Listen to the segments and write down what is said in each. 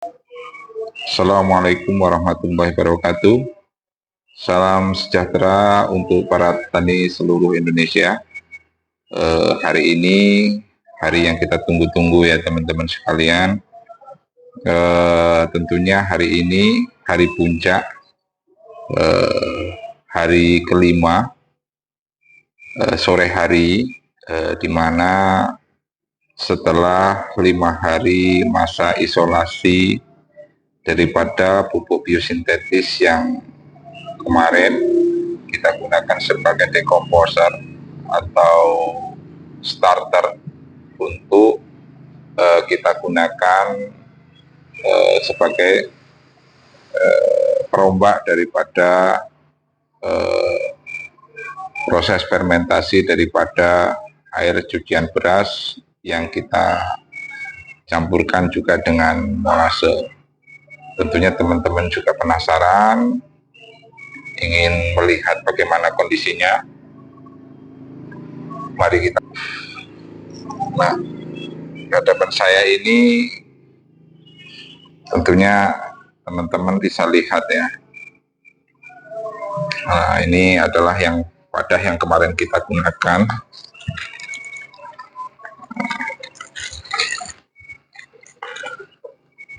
Assalamualaikum warahmatullahi wabarakatuh. Salam sejahtera untuk para petani seluruh Indonesia. Hari ini hari yang kita tunggu-tunggu ya teman-teman sekalian. Tentunya hari ini hari puncak, hari kelima, sore hari, di mana setelah 5 hari masa isolasi daripada pupuk biosintetis yang kemarin kita gunakan sebagai decomposer atau starter untuk kita gunakan sebagai perombak daripada proses fermentasi daripada air cucian beras yang kita campurkan juga dengan molase. Tentunya teman-teman juga penasaran, ingin melihat bagaimana kondisinya. Mari kita. Nah, di hadapan saya ini tentunya teman-teman bisa lihat ya. Nah, ini adalah yang wadah yang kemarin kita gunakan.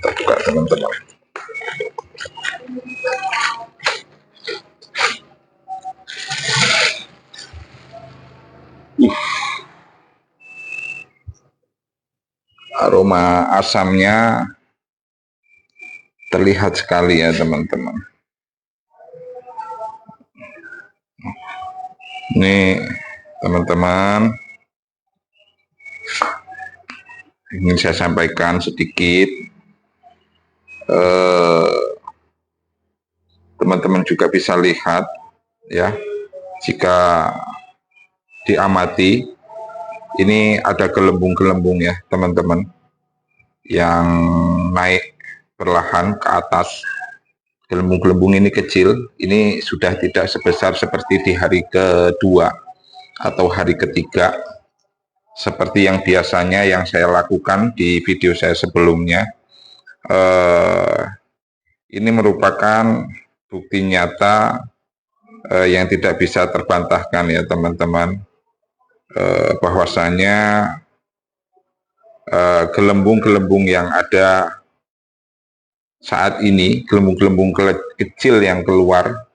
Kita buka teman-teman. Aroma asamnya terlihat sekali ya teman-teman. Ini teman-teman, ingin saya sampaikan sedikit. Teman-teman juga bisa lihat ya, jika diamati ini ada gelembung-gelembung ya teman-teman, yang naik perlahan ke atas. Gelembung-gelembung ini kecil, ini sudah tidak sebesar seperti di hari kedua atau hari ketiga seperti yang biasanya yang saya lakukan di video saya sebelumnya. Ini merupakan bukti nyata yang tidak bisa terbantahkan ya teman-teman, bahwasanya gelembung-gelembung yang ada saat ini, gelembung-gelembung kecil yang keluar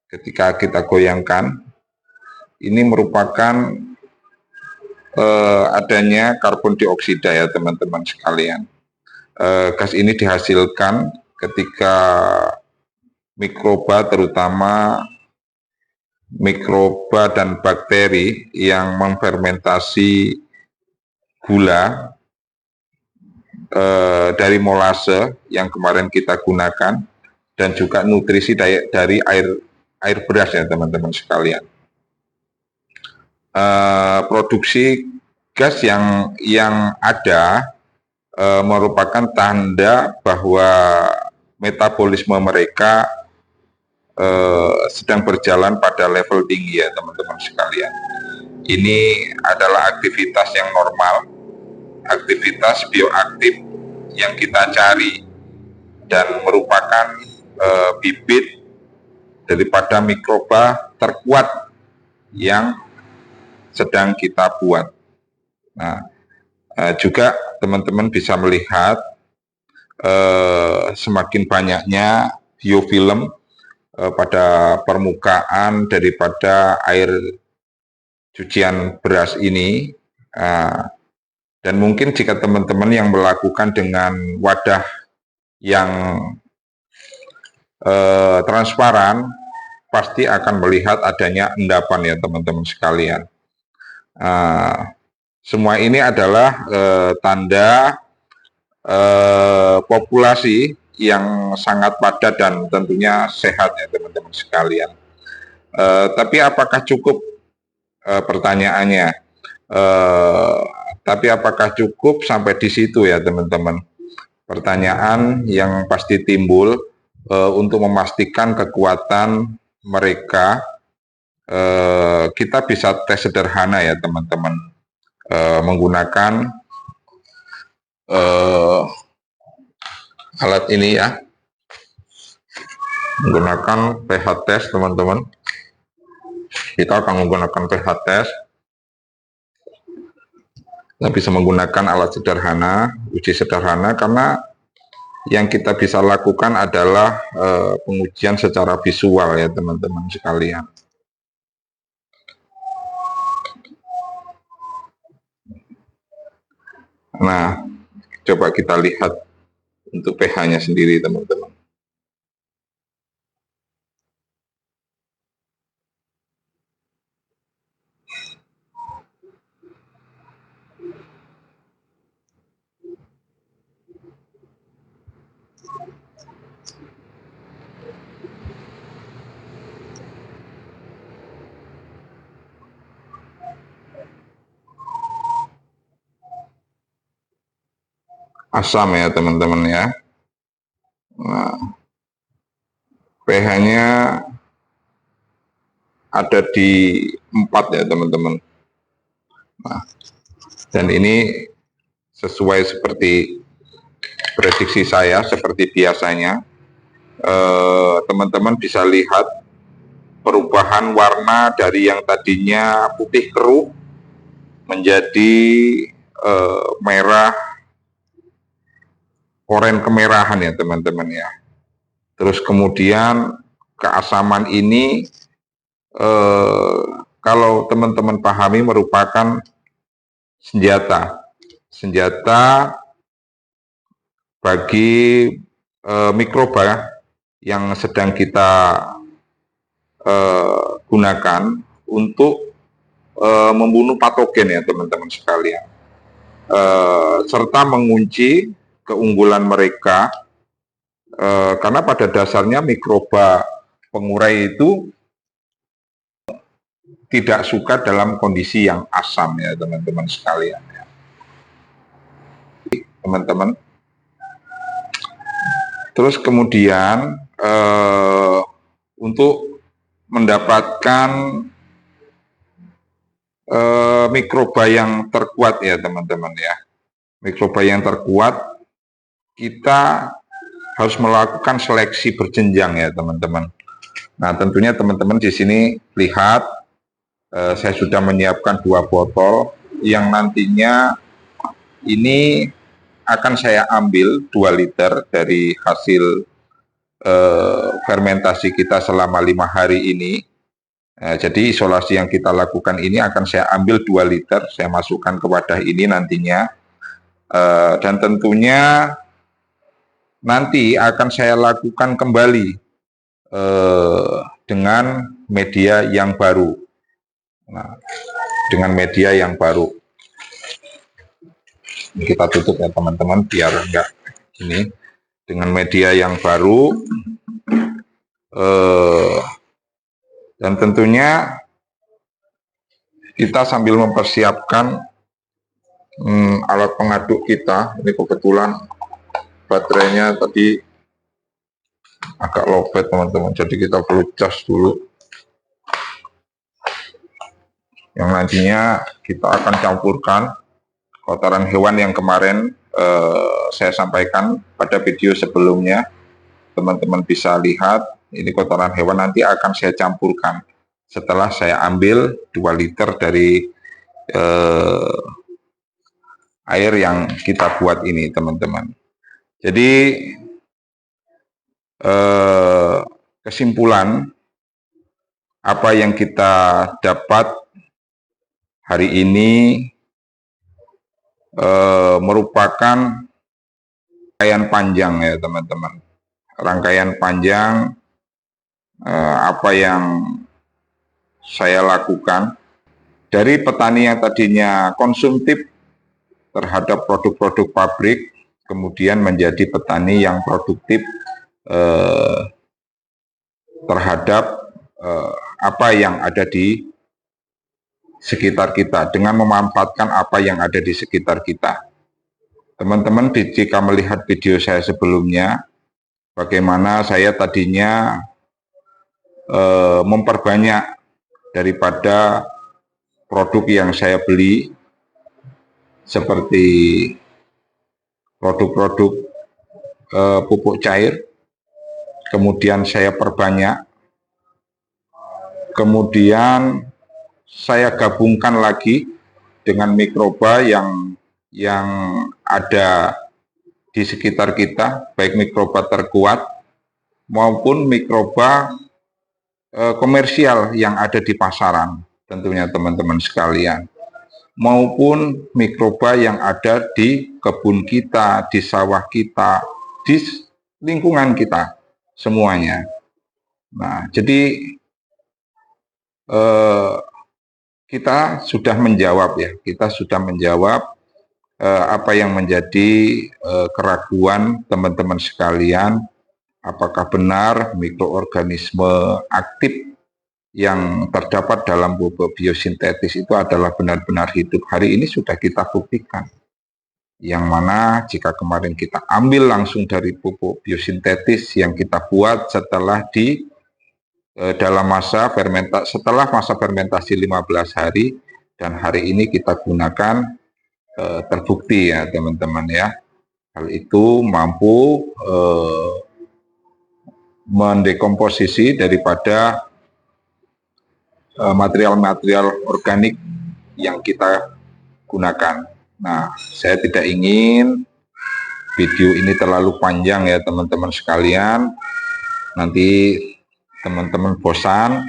ketika kita goyangkan, ini merupakan adanya karbon dioksida ya teman-teman sekalian. Gas ini dihasilkan ketika mikroba, terutama mikroba dan bakteri yang memfermentasi gula dari molase yang kemarin kita gunakan, dan juga nutrisi dari air beras ya teman-teman sekalian. Produksi gas yang ada merupakan tanda bahwa metabolisme mereka sedang berjalan pada level tinggi ya teman-teman sekalian. Ini adalah aktivitas yang normal, aktivitas bioaktif yang kita cari, dan merupakan bibit daripada mikroba terkuat yang sedang kita buat. Nah, juga teman-teman bisa melihat semakin banyaknya biofilm pada permukaan daripada air cucian beras ini. Dan mungkin jika teman-teman yang melakukan dengan wadah yang transparan, pasti akan melihat adanya endapan ya teman-teman sekalian. Semua ini adalah tanda populasi yang sangat padat dan tentunya sehat ya teman-teman sekalian. Tapi apakah cukup, pertanyaannya? Tapi apakah cukup sampai di situ ya teman-teman? Pertanyaan yang pasti timbul untuk memastikan kekuatan mereka. Kita bisa tes sederhana ya teman-teman, menggunakan alat ini ya, menggunakan pH test teman-teman. Kita akan menggunakan pH test. Kita bisa menggunakan alat sederhana, uji sederhana, karena yang kita bisa lakukan adalah pengujian secara visual ya teman-teman sekalian. Nah, coba kita lihat untuk pH-nya sendiri teman-teman. Asam ya teman-teman ya. Nah, pH-nya ada di 4 ya teman-teman. Nah, dan ini sesuai seperti prediksi saya, seperti biasanya. Teman-teman bisa lihat perubahan warna dari yang tadinya putih keruh menjadi merah, oranye kemerahan ya teman-teman ya. Terus kemudian keasaman ini kalau teman-teman pahami merupakan senjata bagi mikroba yang sedang kita gunakan untuk membunuh patogen ya teman-teman sekalian, serta mengunci keunggulan mereka, karena pada dasarnya mikroba pengurai itu tidak suka dalam kondisi yang asam ya teman-teman sekalian. Teman-teman, terus kemudian untuk mendapatkan mikroba yang terkuat ya teman-teman ya, mikroba yang terkuat, kita harus melakukan seleksi berjenjang ya teman-teman. Nah tentunya teman-teman di sini lihat, saya sudah menyiapkan 2 botol yang nantinya ini akan saya ambil 2 liter dari hasil fermentasi kita selama 5 hari ini. Jadi isolasi yang kita lakukan ini akan saya ambil 2 liter, saya masukkan ke wadah ini nantinya, dan tentunya nanti akan saya lakukan kembali dengan media yang baru. Nah, dengan media yang baru. Ini kita tutup ya teman-teman biar enggak ini. Dengan media yang baru, dan tentunya kita sambil mempersiapkan alat pengaduk kita. Ini kebetulan baterainya tadi agak lowbat teman-teman, jadi kita perlu cas dulu, yang nantinya kita akan campurkan kotoran hewan yang kemarin saya sampaikan pada video sebelumnya. Teman-teman bisa lihat, ini kotoran hewan nanti akan saya campurkan setelah saya ambil 2 liter dari air yang kita buat ini teman-teman. Jadi kesimpulan apa yang kita dapat hari ini merupakan rangkaian panjang ya teman-teman, rangkaian panjang apa yang saya lakukan dari petani yang tadinya konsumtif terhadap produk-produk pabrik, kemudian menjadi petani yang produktif terhadap apa yang ada di sekitar kita, dengan memanfaatkan apa yang ada di sekitar kita. Teman-teman jika melihat video saya sebelumnya, bagaimana saya tadinya memperbanyak daripada produk yang saya beli, seperti produk-produk pupuk cair, kemudian saya perbanyak, kemudian saya gabungkan lagi dengan mikroba yang ada di sekitar kita, baik mikroba terkuat maupun mikroba komersial yang ada di pasaran, tentunya teman-teman sekalian, maupun mikroba yang ada di kebun kita, di sawah kita, di lingkungan kita semuanya. Nah, jadi kita sudah menjawab ya, apa yang menjadi keraguan teman-teman sekalian, apakah benar mikroorganisme aktif yang terdapat dalam pupuk biosintetis itu adalah benar-benar hidup. Hari ini sudah kita buktikan. Yang mana jika kemarin kita ambil langsung dari pupuk biosintetis yang kita buat setelah dalam setelah masa fermentasi 15 hari, dan hari ini kita gunakan, terbukti ya teman-teman ya, hal itu mampu mendekomposisi daripada material-material organik yang kita gunakan. Nah, saya tidak ingin video ini terlalu panjang ya teman-teman sekalian, nanti teman-teman bosan,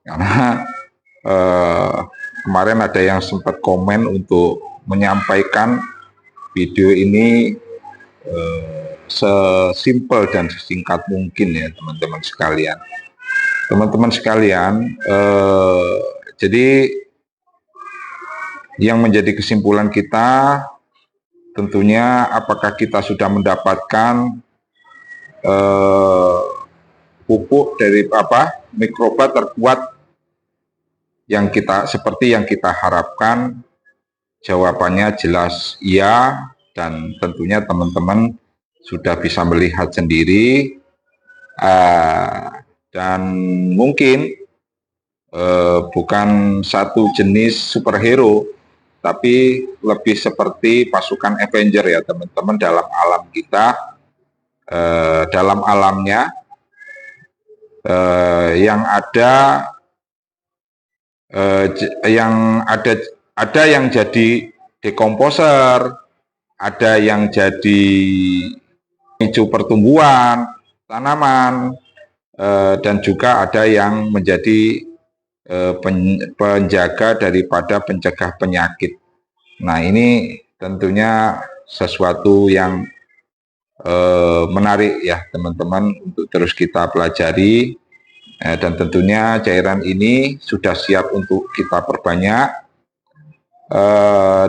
karena kemarin ada yang sempat komen untuk menyampaikan video ini sesimpel dan sesingkat mungkin ya teman-teman sekalian. Teman-teman sekalian, jadi yang menjadi kesimpulan kita tentunya apakah kita sudah mendapatkan pupuk dari mikroba terkuat seperti yang kita harapkan. Jawabannya jelas iya, dan tentunya teman-teman sudah bisa melihat sendiri, dan mungkin bukan satu jenis superhero, tapi lebih seperti pasukan Avenger ya teman-teman dalam alam kita, dalam alamnya yang ada yang jadi dekomposer, ada yang jadi pemicu pertumbuhan tanaman, dan juga ada yang menjadi penjaga daripada pencegah penyakit. Nah, ini tentunya sesuatu yang menarik ya teman-teman untuk terus kita pelajari, dan tentunya cairan ini sudah siap untuk kita perbanyak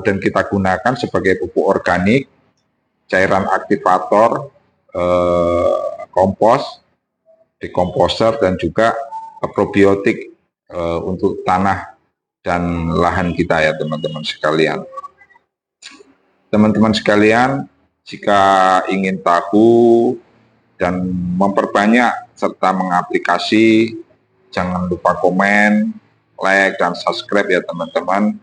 dan kita gunakan sebagai pupuk organik, cairan aktivator, kompos, dekomposer, dan juga probiotik untuk tanah dan lahan kita ya teman-teman sekalian. Teman-teman sekalian, jika ingin tahu dan memperbanyak serta mengaplikasi, jangan lupa komen, like, dan subscribe ya teman-teman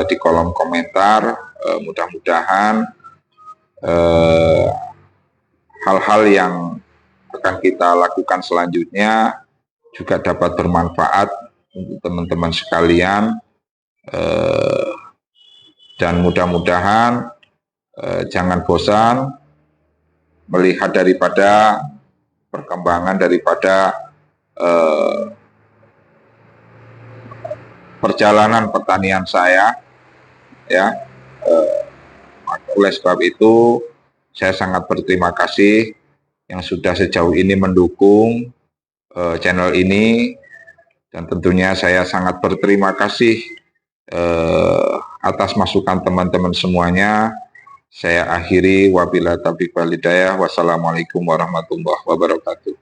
di kolom komentar. Mudah-mudahan hal-hal yang akan kita lakukan selanjutnya juga dapat bermanfaat untuk teman-teman sekalian, dan mudah-mudahan jangan bosan melihat daripada perkembangan daripada perjalanan pertanian saya ya. Oleh sebab itu saya sangat berterima kasih yang sudah sejauh ini mendukung channel ini, dan tentunya saya sangat berterima kasih atas masukan teman-teman semuanya. Saya akhiri, wabillahi taufiq wal hidayah. Wassalamualaikum warahmatullahi wabarakatuh.